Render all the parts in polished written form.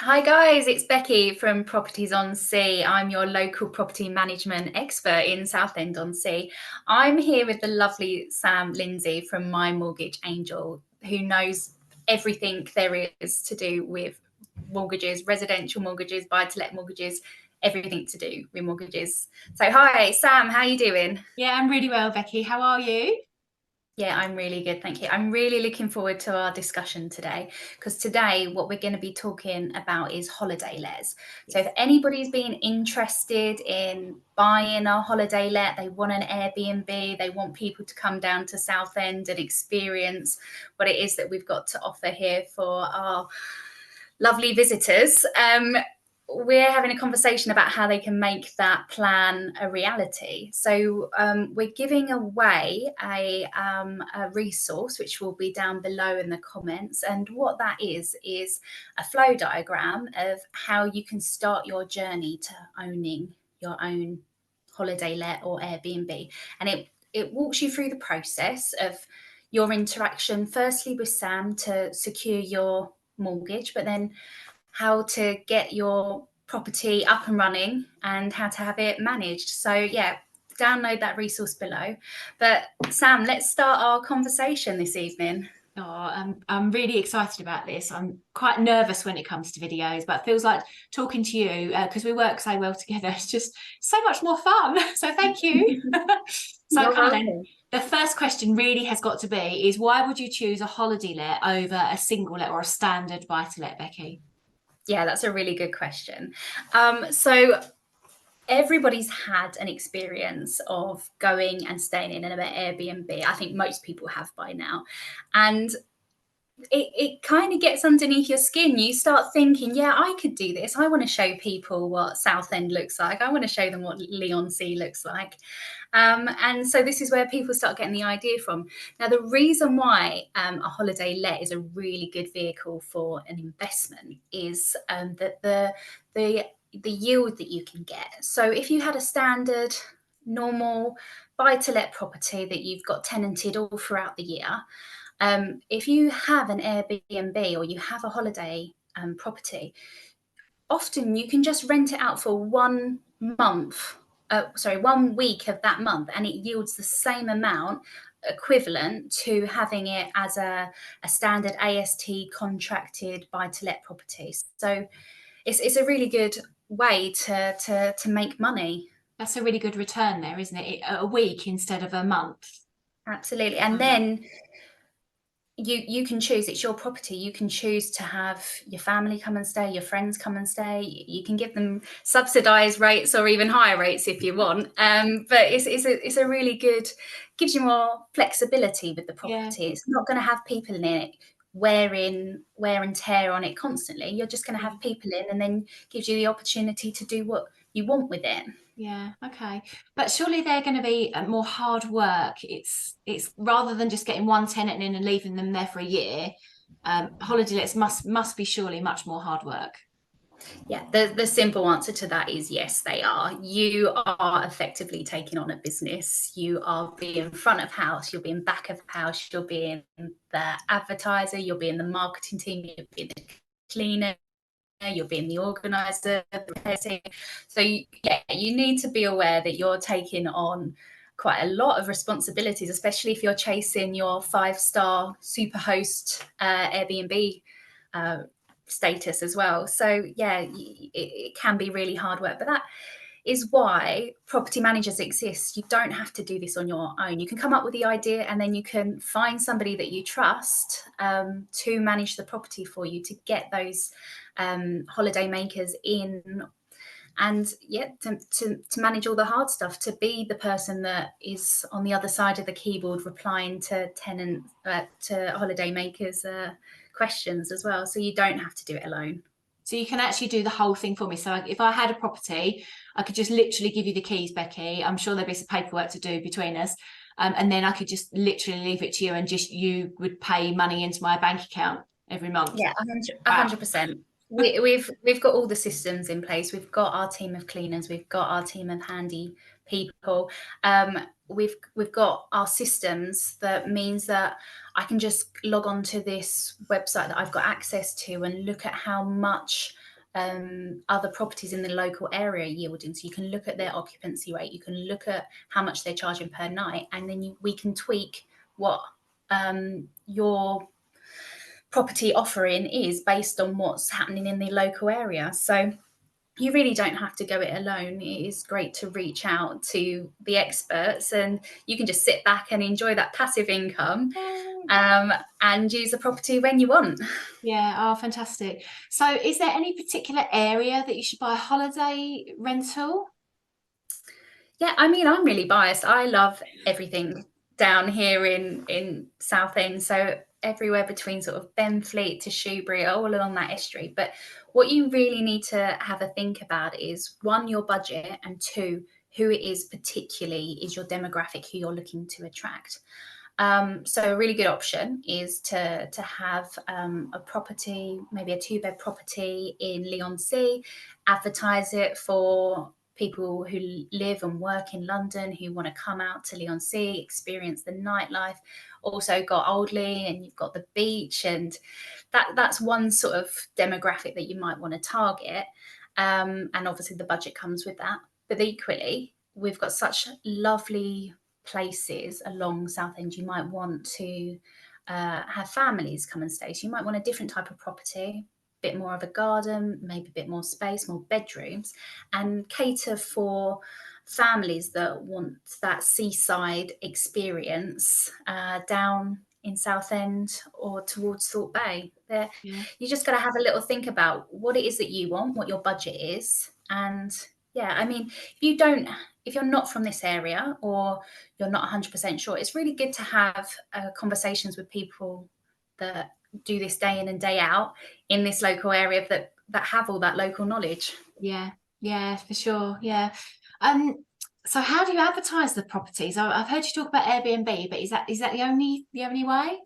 Hi guys, it's Becky from Properties on Sea. I'm your local property management expert in Southend on Sea. I'm here with the lovely Sam Lindsay from My Mortgage Angel, who knows everything there is to do with mortgages, residential mortgages, buy-to-let mortgages, everything to do with mortgages. So hi Sam, how are you doing? Yeah, I'm really well, Becky. How are you? Yeah, I'm really good, thank you. I'm really looking forward to our discussion today because today what we're going to be talking about is holiday lets. So if Yes. anybody's been interested in buying a holiday let, they want an Airbnb, they want people to come down to Southend and experience what it is that we've got to offer here for our lovely visitors. We're having a conversation about how they can make that plan a reality. So we're giving away a resource which will be down below in the comments, and what that is a flow diagram of how you can start your journey to owning your own holiday let or Airbnb, and it walks you through the process of your interaction firstly with Sam to secure your mortgage, but then how to get your property up and running and how to have it managed. So, yeah, download that resource below. But, Sam, let's start our conversation this evening. Oh, I'm really excited about this. I'm quite nervous when it comes to videos, but it feels like talking to you because we work so well together. It's just so much more fun. So thank you. So You're come on then. welcome. The first question really has got to be is why would you choose a holiday let over a single let or a standard buy to let, Becky? Yeah, that's a really good question. So everybody's had an experience of going and staying in an Airbnb. I think most people have by now. And it kind of gets underneath your skin. You start thinking, yeah, I could do this. I want to show people what Southend looks like. I want to show them what Leon Sea looks like. And so this is where people start getting the idea from. Now, the reason why a holiday let is a really good vehicle for an investment is that the yield that you can get. So if you had a standard, normal buy-to-let property that you've got tenanted all throughout the year, if you have an Airbnb or you have a holiday property, often you can just rent it out for 1 month, sorry, 1 week of that month, and it yields the same amount equivalent to having it as a standard AST contracted buy to let property. So it's a really good way to make money. That's a really good return there, isn't it? A week instead of a month. Absolutely. And Mm. then you can choose, it's your property, you can choose to have your family come and stay, your friends come and stay, you can give them subsidized rates or even higher rates if you want, but it's a really good, gives you more flexibility with the Yeah. property. It's not going to have people in it wear and tear on it constantly. You're just going to Yeah. have people in, and then gives you the opportunity to do what you want with it. Yeah, okay. But surely they're going to be more hard work. It's rather than just getting one tenant in and leaving them there for a year. Holiday lets must be surely much more hard work. Yeah, the simple answer to that is yes, they are. You are effectively taking on a business. You are being front of house, you'll be in back of house, you'll be in the advertiser, you'll be in the marketing team, you'll be in the cleaner, you'll be in the organizer, the repair team. So yeah, you need to be aware that you're taking on quite a lot of responsibilities, especially if you're chasing your 5-star superhost Airbnb uh, status as well. So yeah, it can be really hard work, but that is why property managers exist. You don't have to do this on your own. You can come up with the idea and then you can find somebody that you trust to manage the property for you, to get those holiday makers in, and yeah, to manage all the hard stuff, to be the person that is on the other side of the keyboard replying to to holiday makers questions as well, so you don't have to do it alone. So you can actually do the whole thing for me. So if I had a property, I could just literally give you the keys, Becky. I'm sure there'd be some paperwork to do between us. And then I could just literally leave it to you and just you would pay money into my bank account every month. Yeah, Wow. 100%. We've got all the systems in place. We've got our team of cleaners. We've got our team of handy people. We've got our systems. That means that I can just log on to this website that I've got access to and look at how much other properties in the local area yielding. So you can look at their occupancy rate, you can look at how much they're charging per night, and then we can tweak what your property offering is based on what's happening in the local area. So you really don't have to go it alone. It is great to reach out to the experts, and you can just sit back and enjoy that passive income, and use the property when you want. Yeah, oh, fantastic. So is there any particular area that you should buy a holiday rental? Yeah, I mean, I'm really biased. I love everything down here in Southend. So everywhere between sort of Benfleet to Shoebury, all along that estuary. But what you really need to have a think about is, one, your budget, and two, who it is particularly is your demographic, who you're looking to attract. So a really good option is to have a property, maybe a 2-bed property in Leigh-on-Sea, advertise it for people who live and work in London, who want to come out to Leigh-on-Sea, experience the nightlife. Also got Oldley, and you've got the beach, and that's one sort of demographic that you might want to target. And obviously the budget comes with that. But equally, we've got such lovely places along Southend. You might want to have families come and stay. So you might want a different type of property, a bit more of a garden, maybe a bit more space, more bedrooms, and cater for families that want that seaside experience down in Southend or towards Thorpe Bay. Yeah. You just got to have a little think about what it is that you want, what your budget is, and yeah, I mean, if you're not from this area, or you're not 100% sure, it's really good to have conversations with people that do this day in and day out in this local area, that have all that local knowledge. Yeah, yeah, for sure. Yeah. Um, so how do you advertise the properties? I've heard you talk about Airbnb, but is that the only way?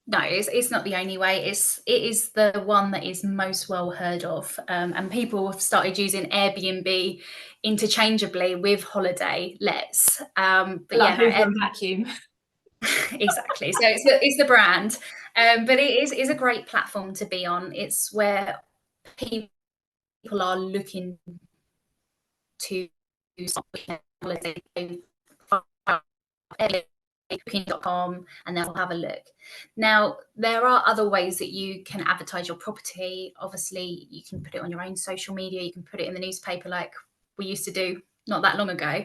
No, it's not the only way. It is the one that is most well heard of, and people have started using Airbnb interchangeably with holiday lets. But Like yeah, Hoover no, and vacuum. exactly. So it's the brand, but it is a great platform to be on. It's where people are looking to start booking holiday, booking.com, and they'll have a look. Now, there are other ways that you can advertise your property. Obviously, you can put it on your own social media, you can put it in the newspaper like we used to do not that long ago.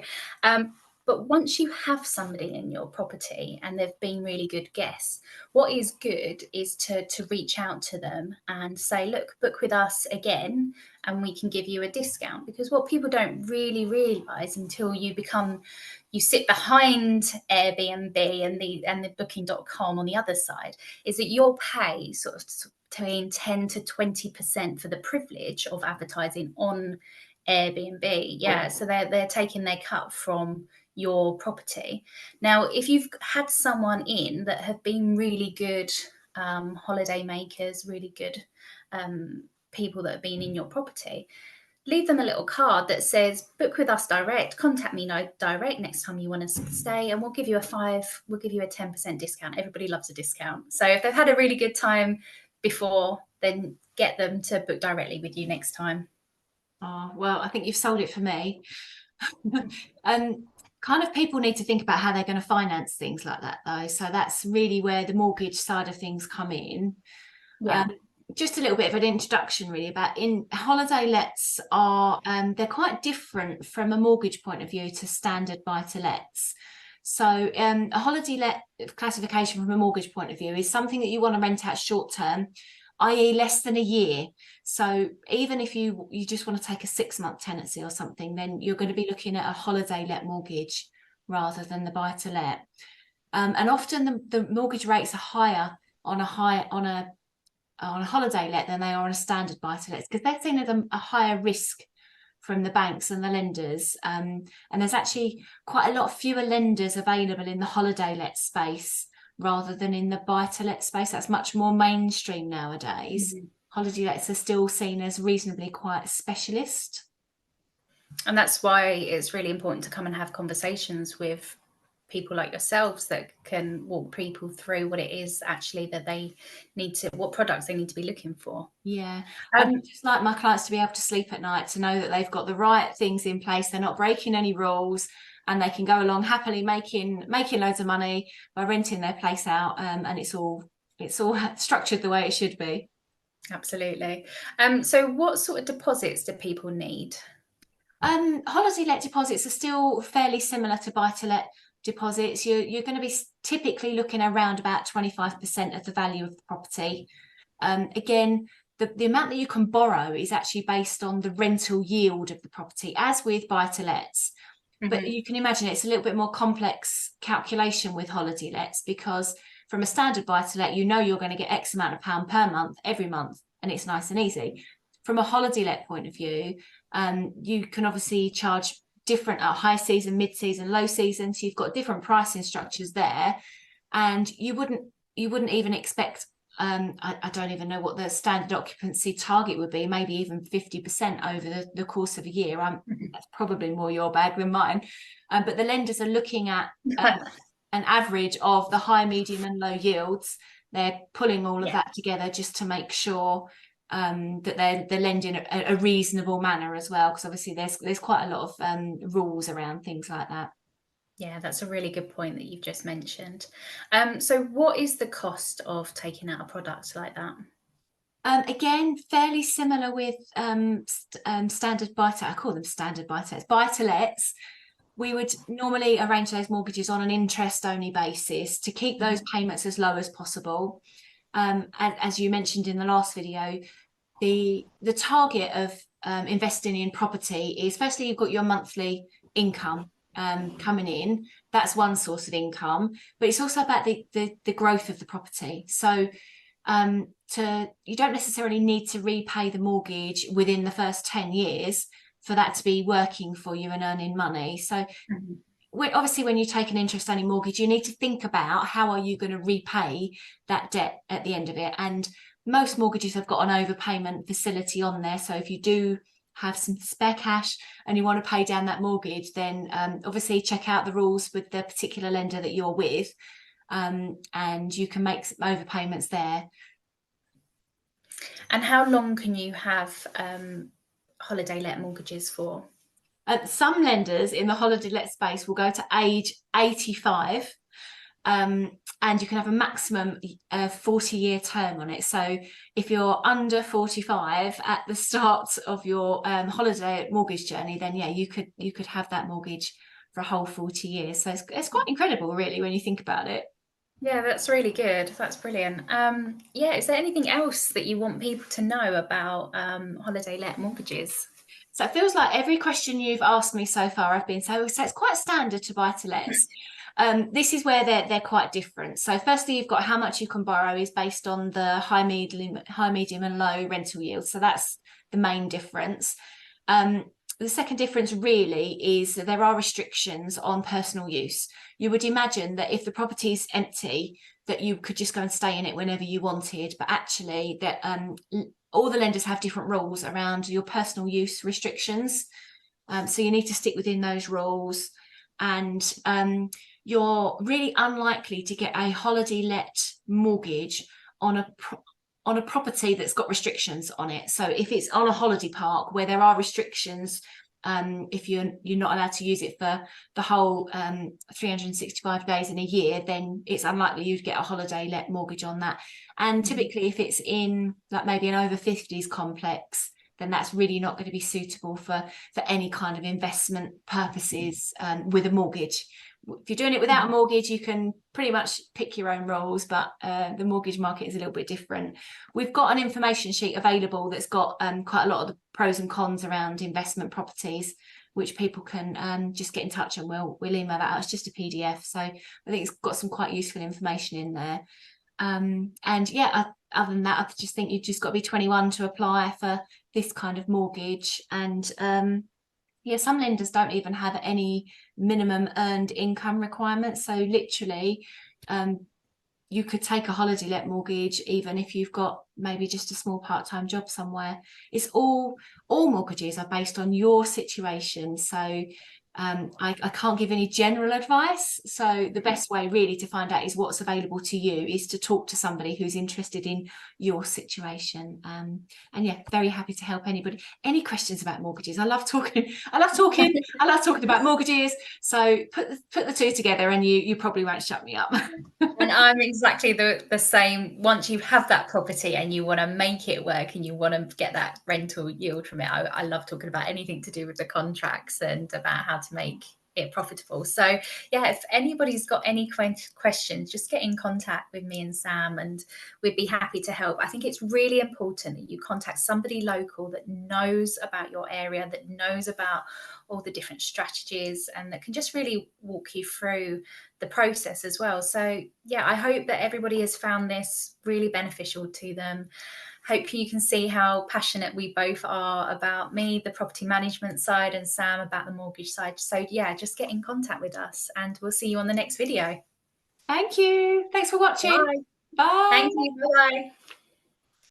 But once you have somebody in your property and they've been really good guests, what is good is to reach out to them and say, look, book with us again, and we can give you a discount. Because what people don't really realize until you sit behind Airbnb and the booking.com on the other side, is that you'll pay sort of between 10 to 20% for the privilege of advertising on Airbnb. Yeah, so they're taking their cut from your property. Now, if you've had someone in that have been really good holiday makers, really good people that have been in your property, leave them a little card that says, book with us direct, contact me direct next time you want to stay, and we'll give you a 10% discount. Everybody loves a discount. So if they've had a really good time before, then get them to book directly with you next time. Oh, well, I think you've sold it for me. Kind of people need to think about how they're going to finance things like that, though. So that's really where the mortgage side of things come in. Yeah. Just a little bit of an introduction, really, about in holiday lets are they're quite different from a mortgage point of view to standard buy-to-lets. So a holiday let classification from a mortgage point of view is something that you want to rent out short term, i.e. less than a year. So even if you just want to take a 6-month tenancy or something, then you're going to be looking at a holiday let mortgage rather than the buy-to-let. And often the mortgage rates are higher on a holiday let than they are on a standard buy-to-let, because they're seen as a higher risk from the banks and the lenders. And there's actually quite a lot fewer lenders available in the holiday let space rather than in the buy-to-let space. That's much more mainstream nowadays. Mm-hmm. Holiday lets are still seen as reasonably quite specialist. And that's why it's really important to come and have conversations with people like yourselves that can walk people through what it is actually that they need to, what products they need to be looking for. Yeah, I'd just like my clients to be able to sleep at night, to know that they've got the right things in place, they're not breaking any rules, and they can go along happily making loads of money by renting their place out, and it's all structured the way it should be. Absolutely. So what sort of deposits do people need? Holiday let deposits are still fairly similar to buy-to-let deposits. You're going to be typically looking around about 25% of the value of the property. Again, the amount that you can borrow is actually based on the rental yield of the property, as with buy-to-lets. But you can imagine it's a little bit more complex calculation with holiday lets, because from a standard buy-to-let, you know you're going to get X amount of pound per month every month, and it's nice and easy. From a holiday let point of view, you can obviously charge different at high season, mid-season, low season. So you've got different pricing structures there, and you wouldn't even expect. I don't even know what the standard occupancy target would be, maybe even 50% over the course of a year. That's probably more your bag than mine. But the lenders are looking at an average of the high, medium and low yields. They're pulling all of that together just to make sure that they're lending a reasonable manner as well, because obviously there's quite a lot of rules around things like that. Yeah, that's a really good point that you've just mentioned. So what is the cost of taking out a product like that? Again, fairly similar with standard buy-to, I call them standard buy-to-lets. We would normally arrange those mortgages on an interest-only basis to keep those payments as low as possible. And as you mentioned in the last video, the target of investing in property is, firstly, you've got your monthly income coming in. That's one source of income, but it's also about the growth of the property. So you don't necessarily need to repay the mortgage within the first 10 years for that to be working for you and earning money. So obviously, when you take an interest-only mortgage, you need to think about how are you going to repay that debt at the end of it. And most mortgages have got an overpayment facility on there. So if you do have some spare cash and you want to pay down that mortgage, then obviously check out the rules with the particular lender that you're with, and you can make some overpayments there. And how long can you have holiday let mortgages for? Some lenders in the holiday let space will go to age 85, and you can have a maximum 40-year term on it. So if you're under 45 at the start of your holiday mortgage journey, then yeah, you could have that mortgage for a whole 40 years. So it's quite incredible, really, when you think about it. Yeah, that's really good. That's brilliant. Yeah, is there anything else that you want people to know about holiday let mortgages? So it feels like every question you've asked me so far, I've been so it's quite standard to buy-to-lets. This is where they're quite different. So firstly, you've got how much you can borrow is based on the high, medium and low rental yields. So that's the main difference. The second difference really is that there are restrictions on personal use. You would imagine that if the property is empty, that you could just go and stay in it whenever you wanted, but actually that all the lenders have different rules around your personal use restrictions. So you need to stick within those rules, and you're really unlikely to get a holiday let mortgage on a property that's got restrictions on it. So if it's on a holiday park where there are restrictions, if you're not allowed to use it for the whole 365 days in a year, then it's unlikely you'd get a holiday let mortgage on that. And typically if it's in like maybe an over 50s complex, then that's really not going to be suitable for any kind of investment purposes with a mortgage. If you're doing it without a mortgage, you can pretty much pick your own rules, but the mortgage market is a little bit different. We've got an information sheet available that's got quite a lot of the pros and cons around investment properties, which people can just get in touch and we'll email that out. It's just a PDF. So I think it's got some quite useful information in there. And yeah, other than that, I just think you've just got to be 21 to apply for this kind of mortgage. And yeah, some lenders don't even have any minimum earned income requirements. So literally, you could take a holiday let mortgage even if you've got maybe just a small part-time job somewhere. It's all mortgages are based on your situation. So I can't give any general advice. So the best way really to find out is what's available to you is to talk to somebody who's interested in your situation. And yeah, very happy to help anybody. Any questions about mortgages? I love talking. I love talking about mortgages. So put the two together and you probably won't shut me up. And I'm exactly the same. Once you have that property and you want to make it work and you want to get that rental yield from it, I love talking about anything to do with the contracts and about how to make it profitable. So yeah, if anybody's got any questions, just get in contact with me and Sam and we'd be happy to help. I think it's really important that you contact somebody local that knows about your area, that knows about all the different strategies, and that can just really walk you through the process as well. So yeah, I hope that everybody has found this really beneficial to them. Hope you can see how passionate we both are about, me, the property management side, and Sam about the mortgage side. So yeah, just get in contact with us and we'll see you on the next video. Thank you. Thanks for watching. Bye. Bye. Thank you. Bye.